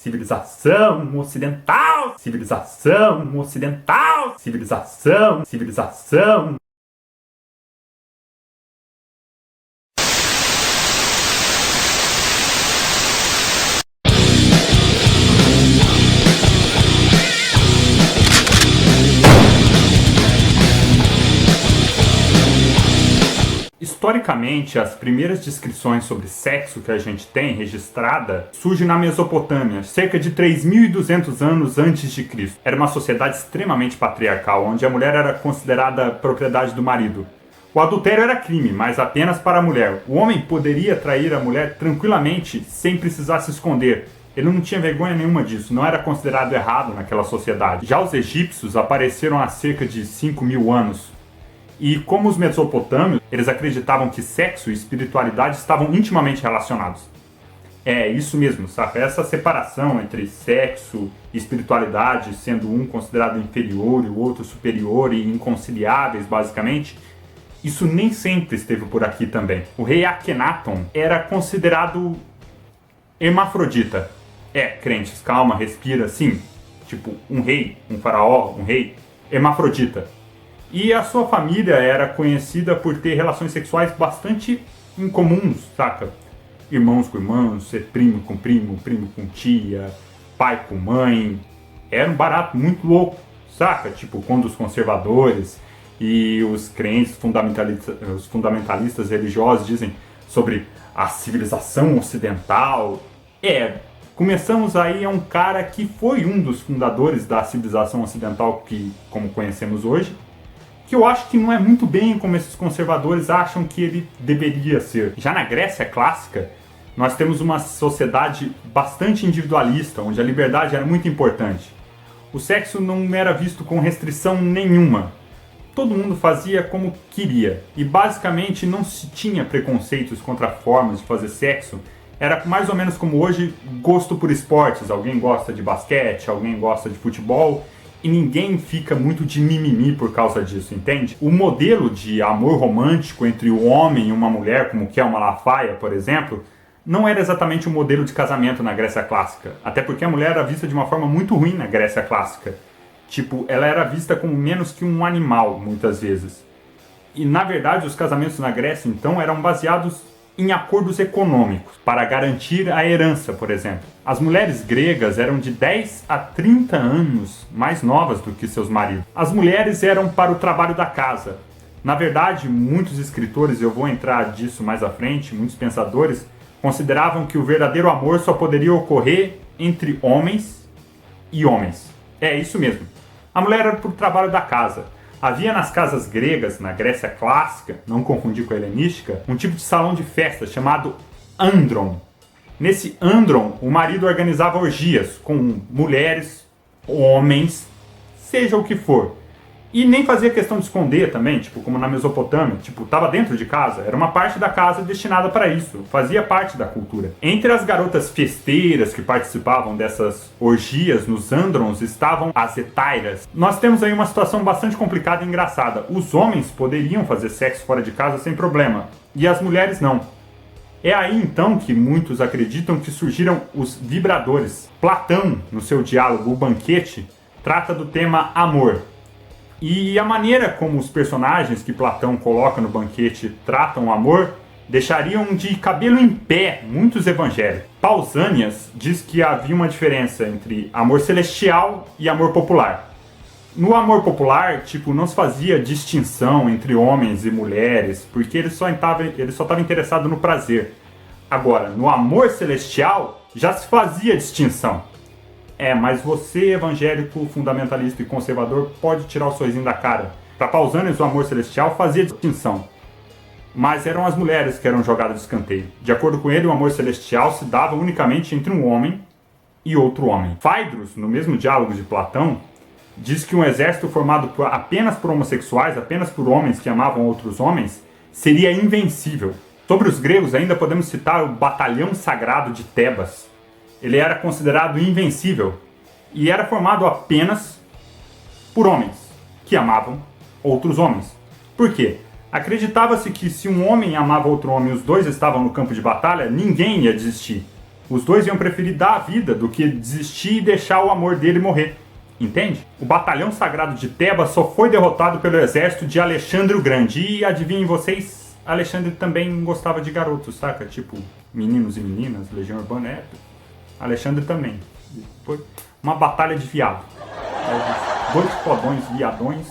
Civilização ocidental, civilização ocidental, civilização. Historicamente, as primeiras descrições sobre sexo que a gente tem registrada surgem na Mesopotâmia, cerca de 3.200 anos antes de Cristo. Era uma sociedade extremamente patriarcal, onde a mulher era considerada propriedade do marido. O adultério era crime, mas apenas para a mulher. O homem poderia trair a mulher tranquilamente, sem precisar se esconder. Ele não tinha vergonha nenhuma disso, não era considerado errado naquela sociedade. Já os egípcios apareceram há cerca de 5.000 anos. E como os mesopotâmios, eles acreditavam que sexo e espiritualidade estavam intimamente relacionados. É isso mesmo, sabe? Essa separação entre sexo e espiritualidade, sendo um considerado inferior e o outro superior e inconciliáveis, basicamente, isso nem sempre esteve por aqui também. O rei Akhenaton era considerado hermafrodita. Crentes, calma, respira, sim. Tipo, um rei, um faraó, um rei, hermafrodita. E a sua família era conhecida por ter relações sexuais bastante incomuns, saca? Irmãos com irmãos, ser primo com primo, primo com tia, pai com mãe. Era um barato muito louco, saca? Tipo, quando os conservadores e os crentes os fundamentalistas religiosos dizem sobre a civilização ocidental. Começamos aí a um cara que foi um dos fundadores da civilização ocidental que, como conhecemos hoje, que eu acho que não é muito bem como esses conservadores acham que ele deveria ser. Já na Grécia clássica, nós temos uma sociedade bastante individualista, onde a liberdade era muito importante. O sexo não era visto com restrição nenhuma. Todo mundo fazia como queria, e basicamente não se tinha preconceitos contra formas de fazer sexo. Era mais ou menos como hoje, gosto por esportes. Alguém gosta de basquete, alguém gosta de futebol, e ninguém fica muito de mimimi por causa disso, entende? O modelo de amor romântico entre o homem e uma mulher, como que é o Malafaia, por exemplo, não era exatamente um modelo de casamento na Grécia Clássica. Até porque a mulher era vista de uma forma muito ruim na Grécia Clássica. Tipo, ela era vista como menos que um animal, muitas vezes. E, na verdade, os casamentos na Grécia, então, eram baseados em acordos econômicos, para garantir a herança, por exemplo. As mulheres gregas eram de 10 a 30 anos mais novas do que seus maridos. As mulheres eram para o trabalho da casa. Na verdade, muitos escritores, eu vou entrar disso mais à frente, muitos pensadores, consideravam que o verdadeiro amor só poderia ocorrer entre homens e homens. É isso mesmo. A mulher era para o trabalho da casa. Havia nas casas gregas, na Grécia clássica, não confundir com a helenística, um tipo de salão de festa chamado andron. Nesse andron, o marido organizava orgias com mulheres, homens, seja o que for. E nem fazia questão de esconder também, tipo como na Mesopotâmia, tipo, estava dentro de casa, era uma parte da casa destinada para isso, fazia parte da cultura. Entre as garotas festeiras que participavam dessas orgias nos androns estavam as hetairas. Nós temos aí uma situação bastante complicada e engraçada. Os homens poderiam fazer sexo fora de casa sem problema, e as mulheres não. É aí então que muitos acreditam que surgiram os vibradores. Platão, no seu diálogo O Banquete, trata do tema amor. E a maneira como os personagens que Platão coloca no banquete tratam o amor deixariam de cabelo em pé muitos evangélicos. Pausanias diz que havia uma diferença entre amor celestial e amor popular. No amor popular, não se fazia distinção entre homens e mulheres, porque ele só estava interessado no prazer. Agora, no amor celestial, já se fazia distinção. Mas você, evangélico, fundamentalista e conservador, pode tirar o sorrisinho da cara. Para Pausanias, o amor celestial fazia distinção. Mas eram as mulheres que eram jogadas de escanteio. De acordo com ele, o amor celestial se dava unicamente entre um homem e outro homem. Phaedrus, no mesmo diálogo de Platão, diz que um exército formado apenas por homossexuais, apenas por homens que amavam outros homens, seria invencível. Sobre os gregos, ainda podemos citar o batalhão sagrado de Tebas. Ele era considerado invencível e era formado apenas por homens que amavam outros homens. Por quê? Acreditava-se que se um homem amava outro homem e os dois estavam no campo de batalha, ninguém ia desistir. Os dois iam preferir dar a vida do que desistir e deixar o amor dele morrer. Entende? O batalhão sagrado de Tebas só foi derrotado pelo exército de Alexandre o Grande. E adivinhem vocês, Alexandre também gostava de garotos, saca? Tipo, meninos e meninas, legião urbana, Alexandre também. Foi uma batalha de viado. Dois fodões viadões,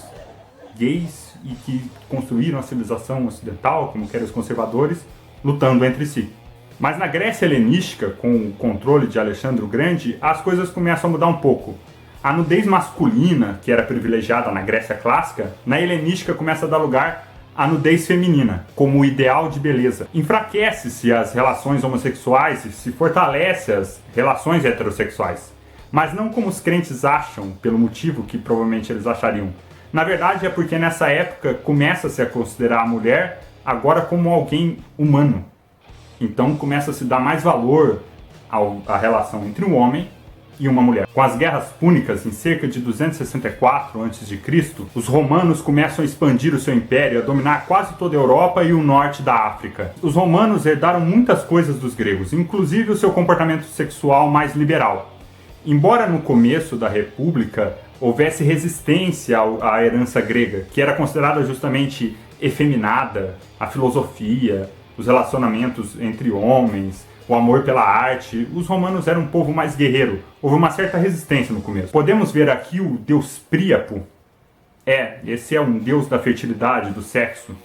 gays, e que construíram a civilização ocidental, como querem os conservadores, lutando entre si. Mas na Grécia helenística, com o controle de Alexandre o Grande, as coisas começam a mudar um pouco. A nudez masculina, que era privilegiada na Grécia clássica, na helenística começa a dar lugar à nudez feminina, como o ideal de beleza. Enfraquece-se as relações homossexuais e se fortalece as relações heterossexuais. Mas não como os crentes acham, pelo motivo que provavelmente eles achariam. Na verdade é porque nessa época começa-se a considerar a mulher agora como alguém humano. Então começa a se dar mais valor à relação entre um homem e uma mulher. Com as guerras púnicas em cerca de 264 a.C., os romanos começam a expandir o seu império, a dominar quase toda a Europa e o norte da África. Os romanos herdaram muitas coisas dos gregos, inclusive o seu comportamento sexual mais liberal. Embora no começo da República houvesse resistência à herança grega, que era considerada justamente efeminada, a filosofia, os relacionamentos entre homens, o amor pela arte, os romanos eram um povo mais guerreiro. Houve uma certa resistência no começo. Podemos ver aqui o deus Príapo. Esse é um deus da fertilidade, do sexo.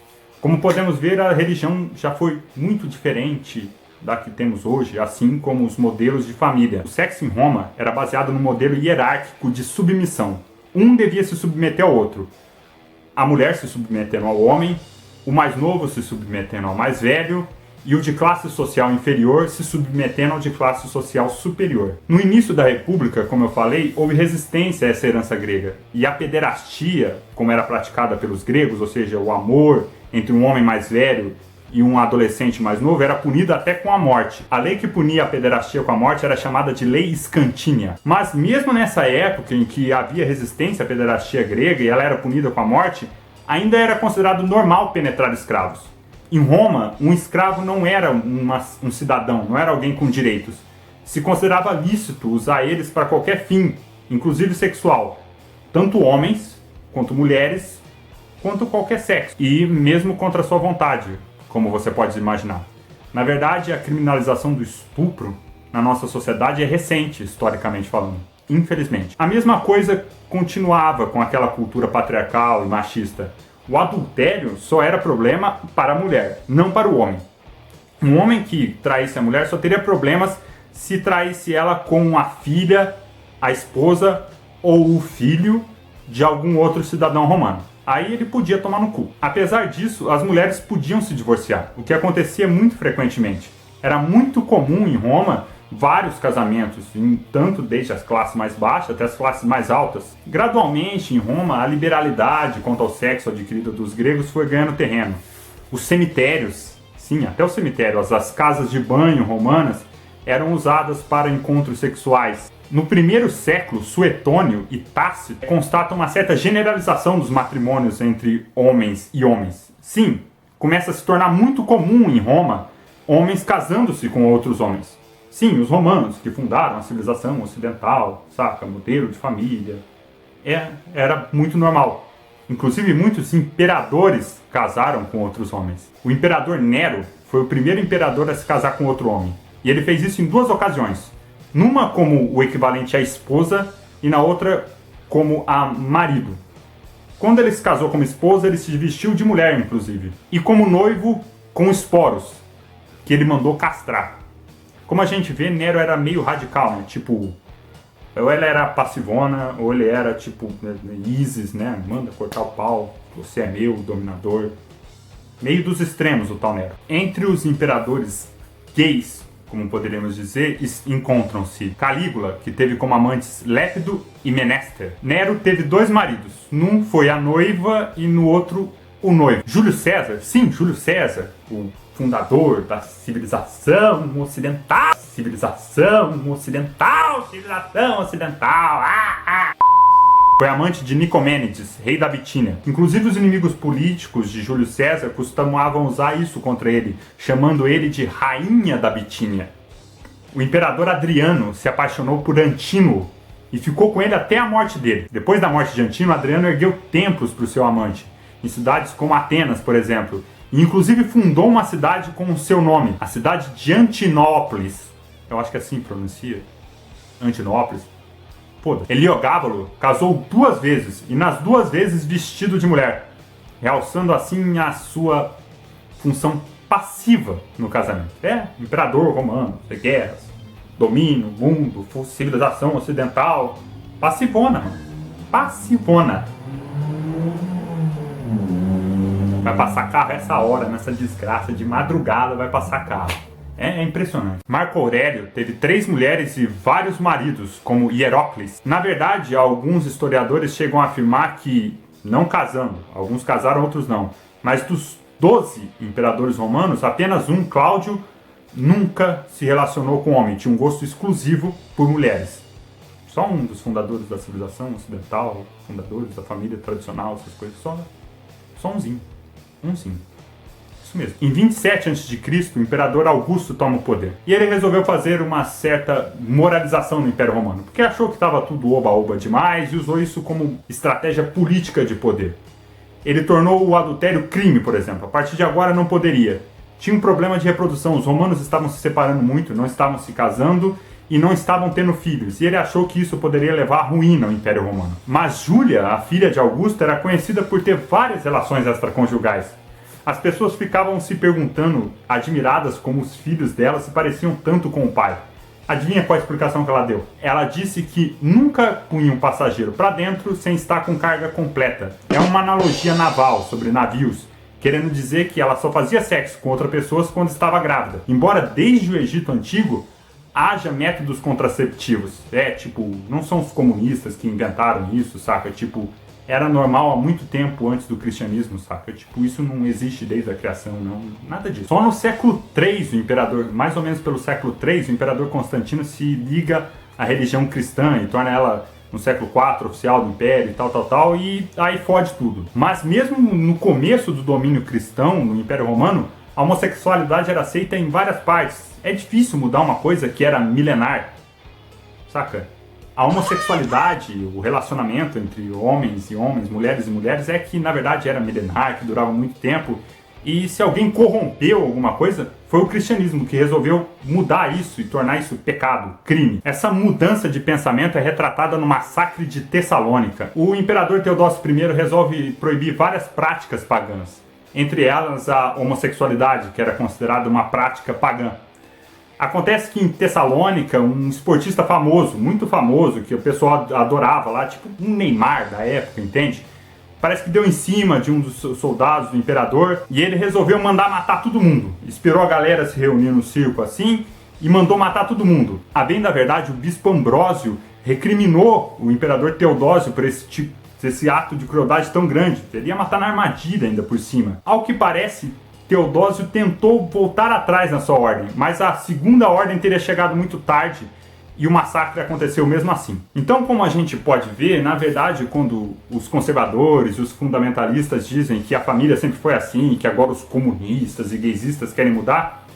Como podemos ver, a religião já foi muito diferente da que temos hoje, assim como os modelos de família. O sexo em Roma era baseado no modelo hierárquico de submissão. Um devia se submeter ao outro. A mulher se submetendo ao homem, o mais novo se submetendo ao mais velho, e o de classe social inferior se submetendo ao de classe social superior. No início da República, como eu falei, houve resistência a essa herança grega. E a pederastia, como era praticada pelos gregos, ou seja, o amor entre um homem mais velho e um adolescente mais novo, era punida até com a morte. A lei que punia a pederastia com a morte era chamada de Lei Escantínia. Mas mesmo nessa época em que havia resistência à pederastia grega e ela era punida com a morte, ainda era considerado normal penetrar escravos. Em Roma, um escravo não era um cidadão, não era alguém com direitos. Se considerava lícito usar eles para qualquer fim, inclusive sexual. Tanto homens, quanto mulheres, quanto qualquer sexo. E mesmo contra sua vontade, como você pode imaginar. Na verdade, a criminalização do estupro na nossa sociedade é recente, historicamente falando. Infelizmente. A mesma coisa continuava com aquela cultura patriarcal e machista. O adultério só era problema para a mulher, não para o homem. Um homem que traísse a mulher só teria problemas se traísse ela com a filha, a esposa ou o filho de algum outro cidadão romano. Aí ele podia tomar no cu. Apesar disso, as mulheres podiam se divorciar, o que acontecia muito frequentemente. Era muito comum em Roma vários casamentos, tanto desde as classes mais baixas até as classes mais altas. Gradualmente, em Roma, a liberalidade quanto ao sexo adquirido dos gregos foi ganhando terreno. Os cemitérios, sim, até o cemitério, as casas de banho romanas, eram usadas para encontros sexuais. No primeiro século, Suetônio e Tácito constatam uma certa generalização dos matrimônios entre homens e homens. Sim, começa a se tornar muito comum em Roma homens casando-se com outros homens. Sim, os romanos, que fundaram a civilização ocidental, saca? Modelo de família. Era muito normal. Inclusive, muitos imperadores casaram com outros homens. O imperador Nero foi o primeiro imperador a se casar com outro homem. E ele fez isso em duas ocasiões. Numa como o equivalente à esposa e na outra como a marido. Quando ele se casou como esposa, ele se vestiu de mulher, inclusive. E como noivo, com esporos, que ele mandou castrar. Como a gente vê, Nero era meio radical, né? Tipo, ou ele era passivona, ou ele era tipo Isis, né? Manda cortar o pau, você é meu, dominador. Meio dos extremos o tal Nero. Entre os imperadores gays, como poderíamos dizer, encontram-se Calígula, que teve como amantes Lépido e Menéster. Nero teve dois maridos. Num foi a noiva e no outro o noivo. Júlio César, sim, Júlio César, o fundador da civilização ocidental. Foi amante de Nicomênides, rei da Bitínia. Inclusive os inimigos políticos de Júlio César costumavam usar isso contra ele, chamando ele de rainha da Bitínia. O imperador Adriano se apaixonou por Antínoo e ficou com ele até a morte dele. Depois da morte de Antínoo, Adriano ergueu templos para o seu amante, em cidades como Atenas, por exemplo, e inclusive fundou uma cidade com o seu nome, a cidade de Antinópolis. Eu acho que assim pronuncia. Antinópolis. Foda-se. Heliogábalo casou 2 vezes, e nas 2 vezes vestido de mulher, realçando assim a sua função passiva no casamento. Imperador romano, de guerras, domínio, mundo, civilização ocidental. Passivona, mano. Passivona. Vai passar carro essa hora, nessa desgraça, de madrugada vai passar carro. É impressionante. Marco Aurélio teve 3 mulheres e vários maridos, como Hierócles. Na verdade, alguns historiadores chegam a afirmar que, não casando, alguns casaram, outros não, mas dos 12 imperadores romanos, apenas um, Cláudio, nunca se relacionou com homem, tinha um gosto exclusivo por mulheres. Só um dos fundadores da civilização ocidental, fundadores da família tradicional, essas coisas, só umzinho. Isso mesmo. Em 27 a.C., o imperador Augusto toma o poder. E ele resolveu fazer uma certa moralização no Império Romano, porque achou que estava tudo oba-oba demais e usou isso como estratégia política de poder. Ele tornou o adultério crime, por exemplo. A partir de agora não poderia. Tinha um problema de reprodução. Os romanos estavam se separando muito, não estavam se casando e não estavam tendo filhos. E ele achou que isso poderia levar à ruína ao Império Romano. Mas Júlia, a filha de Augusto, era conhecida por ter várias relações extraconjugais. As pessoas ficavam se perguntando, admiradas como os filhos dela se pareciam tanto com o pai. Adivinha qual a explicação que ela deu? Ela disse que nunca punha um passageiro para dentro sem estar com carga completa. É uma analogia naval sobre navios, querendo dizer que ela só fazia sexo com outras pessoas quando estava grávida. Embora desde o Egito Antigo haja métodos contraceptivos. Não são os comunistas que inventaram isso, saca? Era normal há muito tempo antes do cristianismo, saca? Isso não existe desde a criação, não. Nada disso. Só no século III, o imperador, mais ou menos pelo século III, o imperador Constantino se liga à religião cristã e torna ela, no século IV, oficial do império e tal, e aí fode tudo. Mas mesmo no começo do domínio cristão, no Império Romano, a homossexualidade era aceita em várias partes. É difícil mudar uma coisa que era milenar, saca? A homossexualidade, o relacionamento entre homens e homens, mulheres e mulheres, é que na verdade era milenar, que durava muito tempo. E se alguém corrompeu alguma coisa, foi o cristianismo que resolveu mudar isso e tornar isso pecado, crime. Essa mudança de pensamento é retratada no massacre de Tessalônica. O imperador Teodósio I resolve proibir várias práticas pagãs, entre elas a homossexualidade, que era considerada uma prática pagã. Acontece que em Tessalônica, um esportista famoso, muito famoso, que o pessoal adorava lá, tipo um Neymar da época, entende? Parece que deu em cima de um dos soldados do imperador e ele resolveu mandar matar todo mundo. Esperou a galera se reunir no circo assim e mandou matar todo mundo. A bem da verdade, o bispo Ambrósio recriminou o imperador Teodósio por esse ato de crueldade tão grande. Ele ia matar na armadilha ainda por cima. Ao que parece, Teodósio tentou voltar atrás na sua ordem, mas a segunda ordem teria chegado muito tarde e o massacre aconteceu mesmo assim. Então, como a gente pode ver, na verdade, quando os conservadores, os fundamentalistas dizem que a família sempre foi assim, que agora os comunistas e gaysistas querem mudar,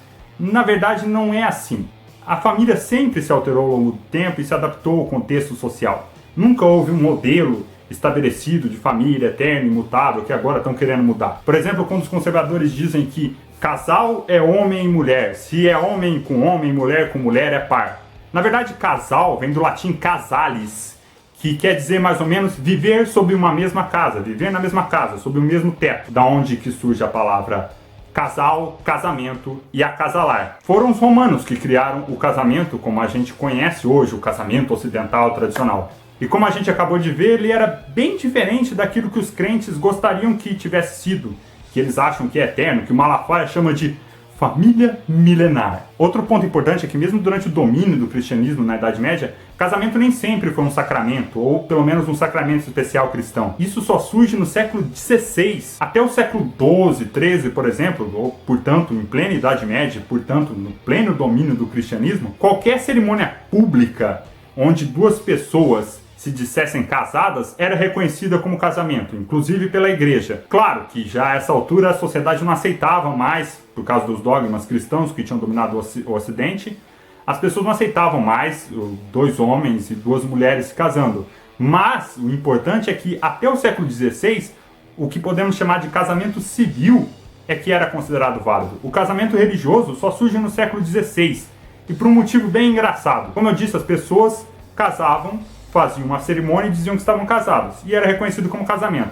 na verdade não é assim. A família sempre se alterou ao longo do tempo e se adaptou ao contexto social. Nunca houve um modelo estabelecido de família eterna e imutável que agora estão querendo mudar. Por exemplo, quando os conservadores dizem que casal é homem e mulher, se é homem com homem, mulher com mulher é par. Na verdade, casal vem do latim casalis, que quer dizer mais ou menos viver sob uma mesma casa, viver na mesma casa, sob o mesmo teto, da onde que surge a palavra casal, casamento e acasalar. Foram os romanos que criaram o casamento como a gente conhece hoje, o casamento ocidental tradicional. E como a gente acabou de ver, ele era bem diferente daquilo que os crentes gostariam que tivesse sido, que eles acham que é eterno, que o Malafaia chama de família milenar. Outro ponto importante é que mesmo durante o domínio do cristianismo na Idade Média, casamento nem sempre foi um sacramento, ou pelo menos um sacramento especial cristão. Isso só surge no século XVI. Até o século XII, XIII, por exemplo, ou portanto em plena Idade Média, portanto no pleno domínio do cristianismo, qualquer cerimônia pública onde duas pessoas se dissessem casadas, era reconhecida como casamento, inclusive pela igreja. Claro que já a essa altura a sociedade não aceitava mais, por causa dos dogmas cristãos que tinham dominado o Ocidente, as pessoas não aceitavam mais 2 homens e 2 mulheres se casando. Mas o importante é que até o século XVI, o que podemos chamar de casamento civil é que era considerado válido. O casamento religioso só surge no século XVI, e por um motivo bem engraçado. Como eu disse, as pessoas casavam, faziam uma cerimônia e diziam que estavam casados, e era reconhecido como casamento.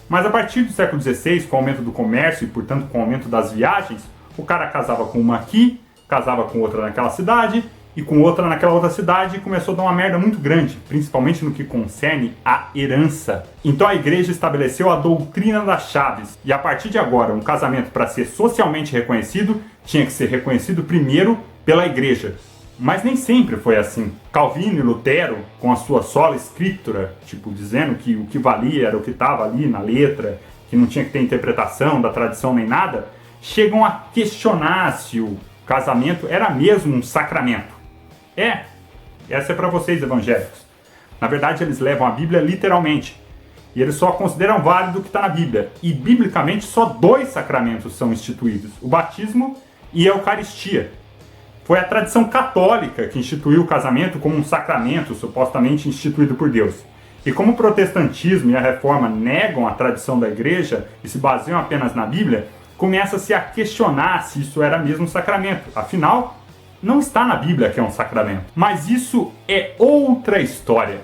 Mas a partir do século XVI, com o aumento do comércio e, portanto, com o aumento das viagens, o cara casava com uma aqui, casava com outra naquela cidade, e com outra naquela outra cidade, e começou a dar uma merda muito grande, principalmente no que concerne à herança. Então a igreja estabeleceu a doutrina das chaves, e a partir de agora, um casamento, para ser socialmente reconhecido, tinha que ser reconhecido primeiro pela igreja. Mas nem sempre foi assim. Calvino e Lutero, com a sua sola scriptura, tipo, dizendo que o que valia era o que estava ali na letra, que não tinha que ter interpretação da tradição nem nada, chegam a questionar se o casamento era mesmo um sacramento. Essa é para vocês, evangélicos. Na verdade, eles levam a Bíblia literalmente. E eles só consideram válido o que está na Bíblia. E, biblicamente, só 2 sacramentos são instituídos: o batismo e a Eucaristia. Foi a tradição católica que instituiu o casamento como um sacramento supostamente instituído por Deus. E como o protestantismo e a reforma negam a tradição da igreja e se baseiam apenas na Bíblia, começa-se a questionar se isso era mesmo um sacramento. Afinal, não está na Bíblia que é um sacramento. Mas isso é outra história.